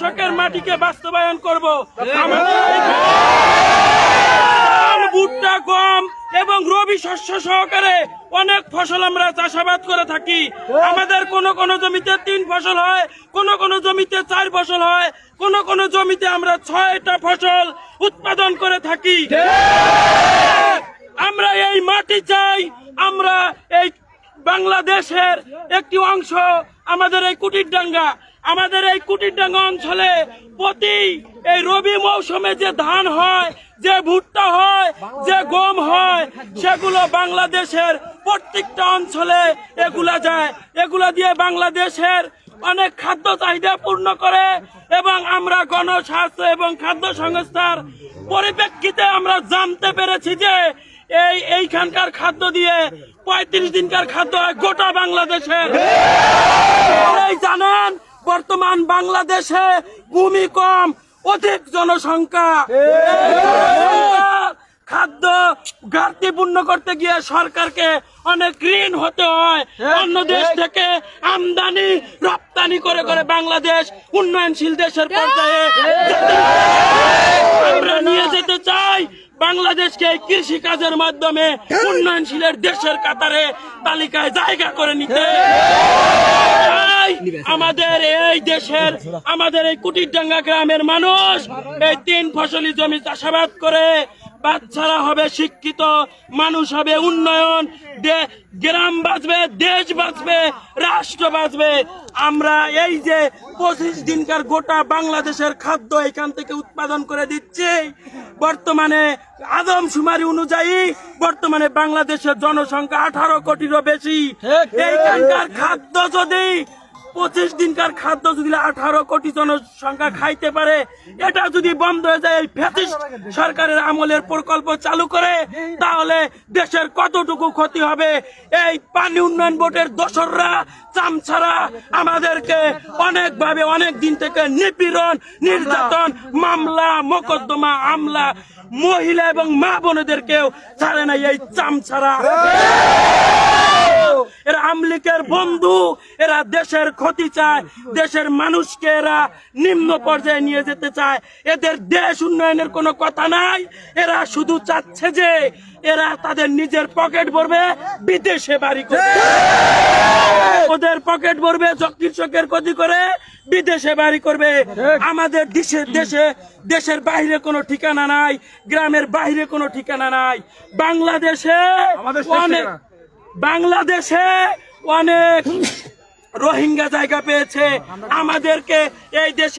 শখের মাটিকে বাস্তবায়ন করব। ভুট্টা, গম এবং রবি শস্য সহকারে অনেক ফসল আমরা চাষাবাদ করে থাকি। আমাদের কোন কোন জমিতে 3 ফসল হয়, কোন কোন জমিতে 4 ফসল হয়, কোন কোন জমিতে আমরা 6টা ফসল উৎপাদন করে থাকি। আমরা এই মাটি চাই, আমরা এই বাংলাদেশের একটি অংশ আমাদের এই কুটিরডাঙ্গা। আমাদের এই কুটিরডাঙ্গা অঞ্চলে প্রতি এই রবি মৌসুমে যে ধান হয়, যে ভুট্টা হয়, যে গম হয়, সেগুলো বাংলাদেশের প্রত্যেকটা অঞ্চলে এগুলা যায়। এগুলা দিয়ে বাংলাদেশের অনেক খাদ্য চাহিদা পূর্ণ করে এবং আমরা গণস্বাস্থ্য এবং খাদ্য সংস্থার পরিপ্রেক্ষিতে আমরা জানতে পেরেছি যে এইখানকার খাদ্য দিয়ে 35 দিনকার খাদ্য হয় গোটা বাংলাদেশের। জানেন বর্তমান বাংলাদেশে ভূমি কম, অধিক জনসংখ্যা। খাদ্য ঘাটতি পূর্ণ করতে গিয়ে সরকারকে অনেক ঋণ হতে হয়। অন্য দেশ থেকে আমদানি রপ্তানি করে করে বাংলাদেশ উন্নয়নশীল দেশের পর্যায়ে আমরা নিয়ে যেতে চাই। বাংলাদেশকে এই কৃষি কাজের মাধ্যমে উন্নয়নশীলের দেশের কাতারে তালিকায় জায়গা করে নিতে আমাদের এই দেশের, আমাদের এই কুটিরডাঙ্গা গ্রামের মানুষ এই 3 ফসলি জমি চাষাবাদ করে বাচ্চারা হবে শিক্ষিত, মানুষ হবে উন্নয়ন, গ্রাম বাঁচবে, দেশ বাঁচবে, রাষ্ট্র বাঁচবে। আমরা এই যে 25 দিনকার গোটা বাংলাদেশের খাদ্য এখান থেকে উৎপাদন করে দিচ্ছি। বর্তমানে আদমশুমারি অনুযায়ী বর্তমানে বাংলাদেশের জনসংখ্যা 18 কোটিরও বেশি। এইখানকার খাদ্য যদি 25 দিনকার খাদ্য যদি 18 কোটি জনসংখ্যা খাইতে পারে, এটা যদি বন্ধ হয়ে যায়, এই ফ্যাসিস্ট সরকারের আমলের প্রকল্প চালু করে, তাহলে দেশের কতটুকু ক্ষতি হবে। এই পানি উন্নয়ন বোর্ডের দোসররা, চামচারা আমাদেরকে অনেকভাবে অনেক দিন থেকে নিপীড়ন, নির্যাতন, মামলা মোকদ্দমা, আমলা, মহিলা এবং মা বোনেদেরকেও ছাড়ে না এই চামচারা। এরা আমলিকের বন্ধু, এরা দেশের ক্ষতি চায়, দেশের মানুষকে এরা নিম্ন পর্যায়ে নিয়ে যেতে চায়। এদের দেশ উন্নয়নের কোনো কথা নাই। এরা শুধু চাচ্ছে যে এরা তাদের নিজের পকেট ভরবে, বিদেশে বাড়ি করবে। ওদের পকেট ভরবে, কৃষকের ক্ষতি করে বিদেশে বাড়ি করবে। আমাদের দেশের বাইরে কোনো ঠিকানা নাই, গ্রামের বাইরে কোনো ঠিকানা নাই। বাংলাদেশে অনেক রোহিঙ্গা জায়গা পেয়েছে। আমাদেরকে এই দেশে